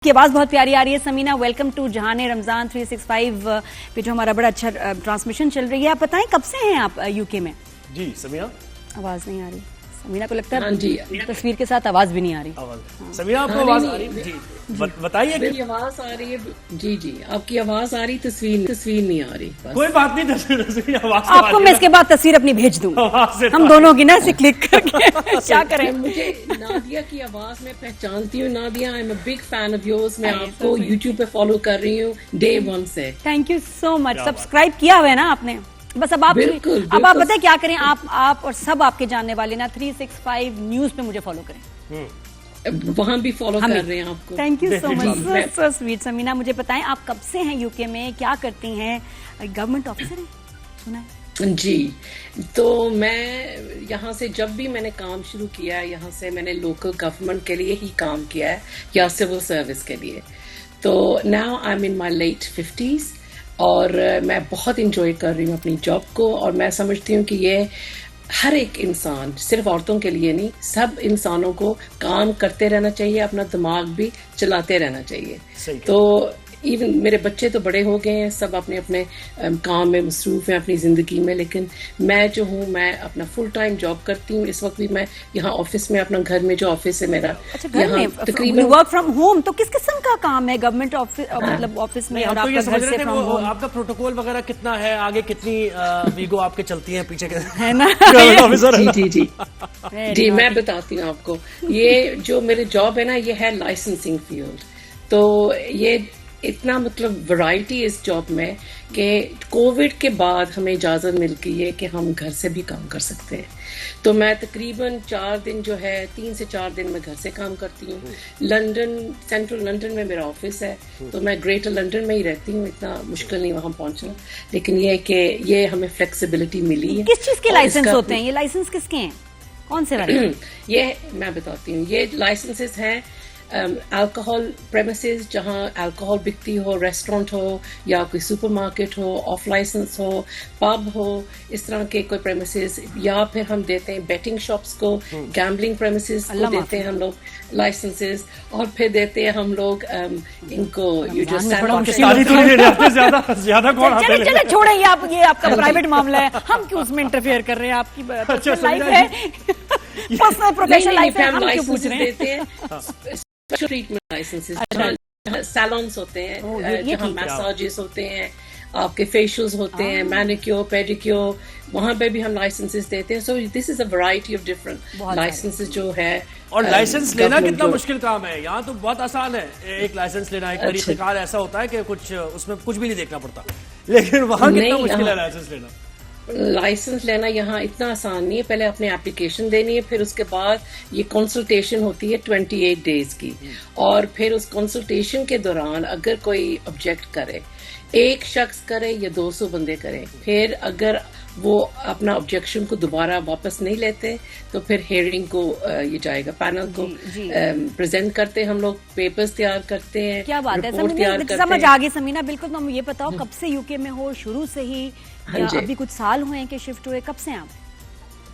की आवाज बहुत प्यारी आ रही है। समीना, वेलकम टू जहाने रमजान 365 पे जो हमारा बड़ा अच्छा ट्रांसमिशन चल रही है। आप बताएं कब से हैं आप यूके में? जी समीना, आवाज नहीं आ रही। समीना को लगता है हाँ जी, तस्वीर के साथ आवाज भी नहीं आ रही। समीना आपको आवाज आ रही है? जी बताइए। मेरी आवाज आ रही है। जी जी, आपकी आवाज आ रही, तस्वीर नहीं आ रही। कोई बात नहीं, तस्वीर आवाज आपको मैं इसके बाद तस्वीर अपनी भेज दूंगी, हम दोनों की ना ऐसे क्लिक करके क्या करें। मुझे नादिया की आवाज में पहचानती हूँ। Nadia, I am a big fan of yours. मैं आपको यूट्यूब पे फॉलो कर रही हूँ डे 1 से। Thank you so much. Subscribe किया हुआ है ना आपने? बस अब आप बताएं क्या करें। आप और सब आपके जानने वाले ना 365 न्यूज पे मुझे फॉलो करें। वहां भी फॉलो कर रहे हैं आपको। Thank you so much, so sweet. Sameena, मुझे बताएं आप कब से हैं यूके में, क्या करती हैं? गवर्नमेंट ऑफिसर हैं सुना है? जी, तो मैं यहाँ से जब भी मैंने काम शुरू किया है, यहाँ से मैंने लोकल गवर्नमेंट के लिए ही काम किया है या सिविल सर्विस के लिए। तो now I am in my late 50s और मैं बहुत इंजॉय कर रही हूँ अपनी जॉब को। और मैं समझती हूँ कि ये हर एक इंसान, सिर्फ औरतों के लिए नहीं, सब इंसानों को काम करते रहना चाहिए, अपना दिमाग भी चलाते रहना चाहिए। तो इवन मेरे बच्चे तो बड़े हो गए हैं, सब अपने अपने काम में मसरूफ हैं अपनी ज़िंदगी में, लेकिन मैं जो हूँ, मैं अपना फुल टाइम जॉब करती हूँ। इस वक्त भी मैं यहाँ ऑफिस में, अपना घर में जो ऑफिस है मेरा, यहाँ तकरीबन वर्क फ्रॉम होम। तो किस किस्म का काम है गवर्नमेंट ऑफिस, मतलब ऑफिस में? और आपका घर से फ्रॉम होम, आपका प्रोटोकॉल वगैरह कितना है, आगे कितनी वीगो आपके चलती हैं पीछे के है ना? जी जी जी, मैं बताती हूँ आपको। ये जो मेरे जॉब है ना, ये है लाइसेंसिंग फील्ड। तो ये इतना मतलब वैरायटी इस जॉब में कि कोविड के बाद हमें इजाज़त मिल गई है कि हम घर से भी काम कर सकते हैं। तो मैं तकरीबन 4 दिन जो है, 3 से 4 दिन मैं घर से काम करती हूँ। लंदन, सेंट्रल लंदन में मेरा ऑफिस है, तो मैं ग्रेटर लंदन में ही रहती हूँ। इतना मुश्किल नहीं वहाँ पहुँचना, लेकिन ये है कि ये हमें फ्लेक्सिबिलिटी मिली है। किस चीज़ के लाइसेंस होते हैं ये? लाइसेंस किसके हैं, कौन से वाले? ये मैं बताती हूँ। ये लाइसेंसेस हैं अल्कोहल प्रेमिसेस, जहाँ अल्कोहल बिकती हो, रेस्टोरेंट हो या कोई सुपरमार्केट हो, ऑफ लाइसेंस हो, पब हो, इस तरह के कोई प्रेमिसेस। या फिर हम देते हैं बेटिंग शॉप्स को, गैम्बलिंग प्रेमिसेस को देते हैं हम लोग लाइसेंसेस। और फिर देते हैं हम लोग इनको ये जो चले छोड़े, ये आपका प्राइवेट मामला है, हम क्यों उसमें इंटरफेयर कर रहे हैं? आपकी पर्सनल लाइफ है, पर्सनल प्रोफेशनल लाइफ है, हम क्यों पूछ रहे हैं? ट्रीटमेंट लाइसेंसेस, सैलून्स होते हैं, जहाँ मैसाजेस होते हैं, आपके फेशियल्स होते हैं, मैनिक्योर पेडिक्योर, वहाँ पे भी हम लाइसेंसेस देते हैं। So this is a variety of different licences जो है। और लाइसेंस लेना कितना मुश्किल काम है? यहाँ तो बहुत आसान है एक लाइसेंस लेना। एक तरीकेकार ऐसा होता है कि कुछ उसमें कुछ भी नहीं देखना पड़ता, लेकिन वहाँ कितना मुश्किल है लाइसेंस लेना? लाइसेंस लेना यहाँ इतना आसान नहीं है। पहले अपने एप्लीकेशन देनी है, फिर उसके बाद ये कंसल्टेशन होती है 28 डेज की। और फिर उस कंसल्टेशन के दौरान अगर कोई ऑब्जेक्ट करे, एक शख्स करे या 200 बंदे करें, फिर अगर वो अपना ऑब्जेक्शन को दोबारा वापस नहीं लेते, तो फिर हेयरिंग को ये जाएगा, पैनल को प्रेजेंट करते हैं। हम लोग पेपर्स तैयार करते हैं। क्या बात है, समझ आ गई समीना। बिल्कुल, तुम ये बताओ कब से यूके में हो? शुरू से ही या अभी कुछ साल हुए हैं कि शिफ्ट हुए? कब से आप?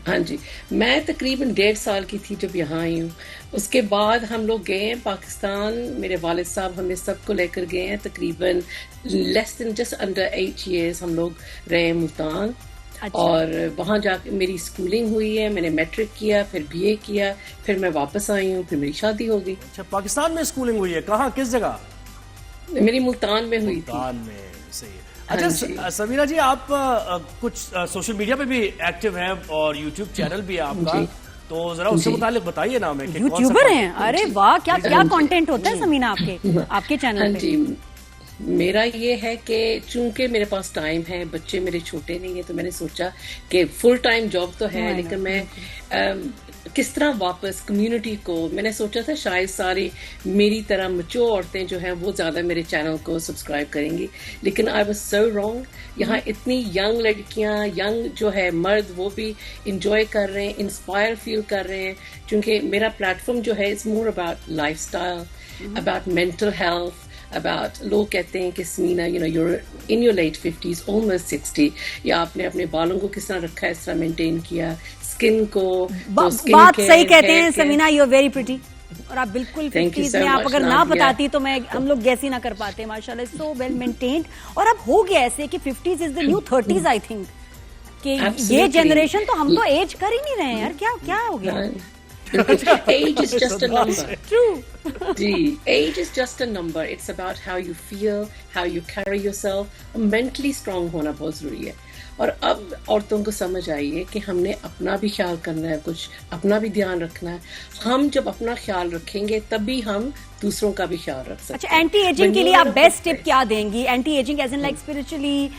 हाँ जी, मैं तकरीबन 1.5 साल की थी जब यहाँ आई हूँ। उसके बाद हम लोग गए हैं पाकिस्तान। मेरे वालिद साहब हमें सबको लेकर गए हैं। तकरीबन less than just under 8 years हम लोग रहे मुल्तान। अच्छा। और वहाँ जाके मेरी स्कूलिंग हुई है, मैंने मैट्रिक किया, फिर BA किया, फिर मैं वापस आई हूँ, फिर मेरी शादी हो गई। अच्छा, पाकिस्तान में स्कूलिंग हुई है? कहाँ, किस जगह? मेरी मुल्तान में हुई थी। मुल्तान में, सही है। अच्छा समीना जी, आप कुछ सोशल मीडिया पे भी एक्टिव हैं और यूट्यूब चैनल भी है आपका, तो जरा उससे मुतालिक बताइए ना हमें। यूट्यूबर हैं? अरे वाह, क्या क्या कंटेंट होता है समीना आपके चैनल पे? जी, मेरा ये है कि चूंकि मेरे पास टाइम है, बच्चे मेरे छोटे नहीं है, तो मैंने सोचा कि फुल टाइम जॉब तो है, लेकिन मैं किस तरह वापस कम्युनिटी को, मैंने सोचा था शायद सारी मेरी तरह मच्योर औरतें जो हैं वो ज़्यादा मेरे चैनल को सब्सक्राइब करेंगी, लेकिन आई वाज सो रॉन्ग। यहाँ इतनी यंग लड़कियाँ, यंग जो है मर्द, वो भी इंजॉय कर रहे हैं, इंस्पायर फील कर रहे हैं, क्योंकि मेरा प्लेटफॉर्म जो है it's more about lifestyle, about mental health, about लोग कहते हैं कि Samina, you're in your late 50s, almost 60, या आपने अपने बालों को किस तरह रखा है, इस तरह मेंटेन किया, स्किन को। बात सही कहते हैं समीना, you're very pretty। और आप बिल्कुल Thank you 50s so में आप much, अगर ना नादिया। बताती तो मैं हम लोग गैस ही ना कर पाते। माशाल्लाह, सो वेल मेंटेन्ड। और अब हो गया ऐसे कि 50s is the new 30s, I think कि ये Absolutely. जनरेशन तो हम तो एज कर ही नहीं रहे हैं यार। क्या क्या हो गया? Age is just a number. True. Age is just a number. It's about how you feel, how you carry yourself. Mentally strong होना बहुत जरूरी है। और अब औरतों को समझ आई है कि हमने अपना भी ख्याल करना है, कुछ अपना भी ध्यान रखना है। हम जब अपना ख्याल रखेंगे तभी हम दूसरों का भी ख्याल रख सकते अच्छा, हैं। एंटी एजिंग के लिए आप बेस्ट टिप क्या देंगी? Anti ageing age in like spiritually,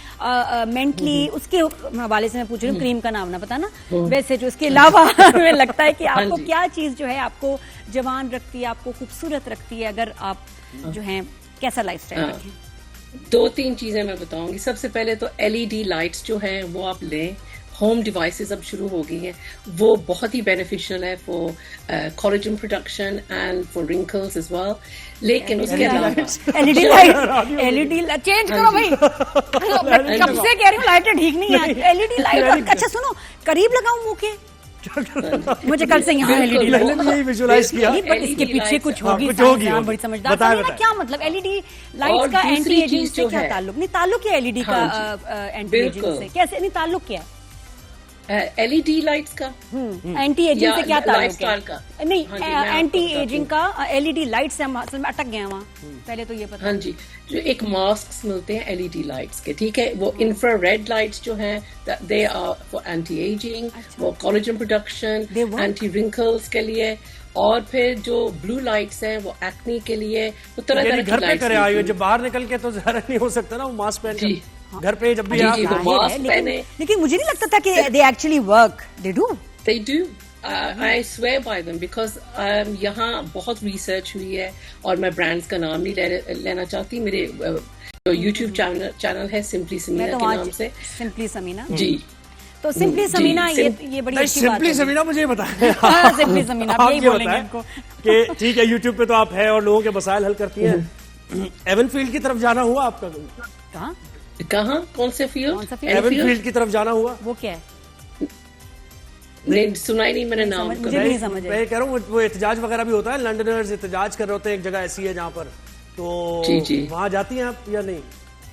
mentally, उसके हवाले से मैं पूछ रही हूँ। क्रीम का नाम ना पता ना, वैसे जो उसके अलावा हमें लगता है कि आपको जी। क्या चीज जो है आपको जवान रखती है, आपको खूबसूरत रखती है, अगर आप जो है कैसा लाइफस्टाइल हाँ। रखें? 2-3 चीजें मैं बताऊंगी। सबसे पहले तो LED लाइट्स जो हैं वो आप लें। होम डिवाइसेस अब शुरू हो गई हैं, वो बहुत ही बेनिफिशियल है for collagen production and for wrinkles as well. लेकिन उसके अलावा एलईडी लाइट, एलईडी चेंज करो भाई। मैं कब से कह रही हूँ लाइटें ठीक नहीं है। एलईडी लाइट, अच्छा सुनो, करीब लगाऊं मुंह के? मुझे कल से यहाँ बिल्कुल। एलईडी मैंने भी यही विजुअलाइज किया। बट इसके पीछे कुछ होगी, कुछ होगी, साइंसदान होगी। बड़ी समझदार। बताएं, समझना बताएं। क्या मतलब एलईडी और लाइट्स का दूसरी एंटी एजिंग चीज से जो क्या है- ताल्लुक? नहीं, ताल्लुक क्या एलईडी का हाँ एंटी एजिंग बिल्कुल। से? कैसे नहीं, ताल्लुक क्या है? LED लाइट्स का एंटी एजिंग या से क्या ताल्लुक लाइफस्टाइल है? का? नहीं, हाँ जी, मैं आपको एंटी बताती एजिंग हूँ। का एलईडी लाइट से हम असल में अटक गए हैं वहाँ। पहले तो ये पता। हाँ जी, जो एक मास्क मिलते हैं LED लाइट्स के, ठीक है, वो इंफ्रारेड लाइट्स जो हैं they are for anti ageing, वो collagen production, They work? Anti wrinkles के लिए। और फिर जो ब्लू लाइट्स हैं वो एक्ने के लिए, वो तरह यानी तरह घर की पे लाइट्स करे आयु, जब बाहर निकल के तो ज़ाहिर नहीं हो सकता ना वो मास्क पहन जी। के। घर पे जब भी जी, आप जी, वो जाहिर है, मास्क लेकिन पहने। लेकिन मुझे नहीं लगता था कि they actually work. They do. They do. I swear by them because यहाँ बहुत रिसर्च हुई है। और मैं ब्रांड्स का नाम नहीं लेना चाहती। मेरे जो YouTube चैनल है सिंपली मैं समीना तो के वहाँ नाम से। सिंपली समीना। जी, तो सिंपली जी, समीना, ये बड़ी नहीं, अच्छी बात सिंपली है। समीना मुझे ये बताएं। हाँ, सिंपली समीना, अब आप यही ये बोलेंगे बताएं इनको। कि ठीक है, यूट्यूब पे तो आप है और लोगों के मसाइल हल करती हैं। एवनफील्ड की तरफ जाना हुआ आपका? कहाँ? कहाँ? कौन से फील्ड? कौन सा field? एवनफील्ड की तरफ जाना हुआ? वो क्या है? नहीं, सुनाई नहीं मैंने नाम समझ- कभी। मुझे भी नहीं समझ आई। मैं कह रहा हूँ वो एहतजाज वगैरह भी होता है, लंडनर्स एहतजाज कर रहे होते हैं, एक जगह ऐसी है जहाँ पर, तो जी, जी। वहाँ जाती हैं आप या नहीं?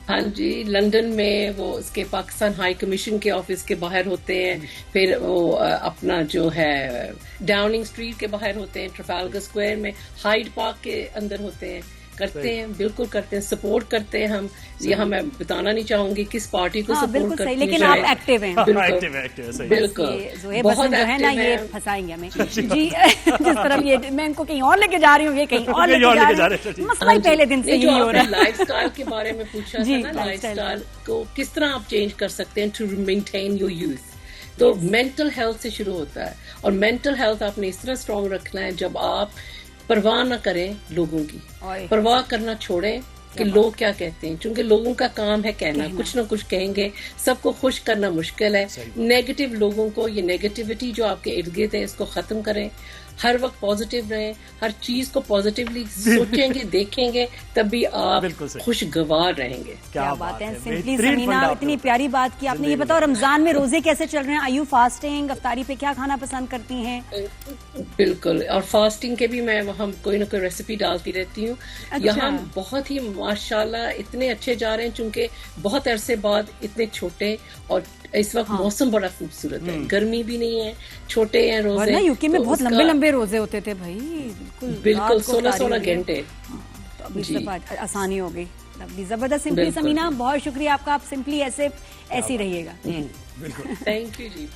हाँ जी, लंदन में वो उसके पाकिस्तान हाई कमीशन के ऑफिस के बाहर होते हैं। फिर वो अपना जो है डाउनिंग स्ट्रीट के बाहर होते हैं, ट्रफालगर स्क्वायर में, हाइड पार्क के अंदर होते हैं। करते हैं, बिल्कुल करते हैं, सपोर्ट करते हैं हम। यहाँ मैं बताना नहीं चाहूंगी किस पार्टी को हाँ, सपोर्ट बिल्कुल करते सही, हैं। लेकिन आप एक्टिव हैं। बिल्कुल। एक्टिव है, सही है। बिल्कुल। ये ज़ोहेब बहुत हसन जो है ना, active ये है। फंसाएंगे हमें जी। जिस तरफ ये मैं इनको कहीं और लेके जा रही हूँ, ये कहीं और लेके जा रही हूँ। मसला ही पहले दिन से नहीं, जो यही हो रहा आपने है। लाइफस्टाइल के बारे में पूछा जी, था ना, lifestyle। लाइफस्टाइल को किस तरह आप चेंज कर सकते हैं टू मेंटेन योर यूथ। तो मेंटल हेल्थ से शुरू होता है। और मेंटल हेल्थ आपने इस तरह स्ट्रांग रखना है जब आप परवाह ना करें लोगों की, ओए। परवाह करना छोड़ें कि लोग क्या कहते हैं, क्योंकि लोगों का काम है कहना, कुछ ना कुछ कहेंगे। सबको खुश करना मुश्किल है। नेगेटिव लोगों को, ये नेगेटिविटी जो आपके इर्द गिर्द है, इसको खत्म करें। हर वक्त पॉजिटिव रहें, हर चीज को पॉजिटिवली सोचेंगे, देखेंगे, तभी आप बिल्कुल सही। खुशगवार रहेंगे। क्या बात है, सिंपली बेहतरीन समीना, फंडा इतनी आपने प्यारी बात की आपने। ये बताओ, रमजान में रोजे कैसे चल रहे हैं? Are you fasting? अफ्तारी पे क्या खाना पसंद करती हैं? बिल्कुल। और फास्टिंग के भी मैं वहाँ कोई ना कोई रेसिपी डालती रहती हूँ। अच्छा। यहाँ बहुत ही माशाल्लाह इतने अच्छे जा रहे हैं, चूंकि बहुत अरसे बाद इतने छोटे, और इस वक्त मौसम बड़ा खूबसूरत है, गर्मी भी नहीं है, छोटे हैं रोजे। वरना यूके में तो बहुत उसका- लंबे लंबे रोजे होते थे भाई, बिल्कुल रात को 16-16 इफ्तारी हो गई। घंटे। तो अब इस जी। दफा आसानी हो गई। लवली, जबरदस्त। सिंपली बिल्कुल। समीना, बहुत शुक्रिया आपका। आप सिंपली ऐसे ही रहिएगा। Thank you ji.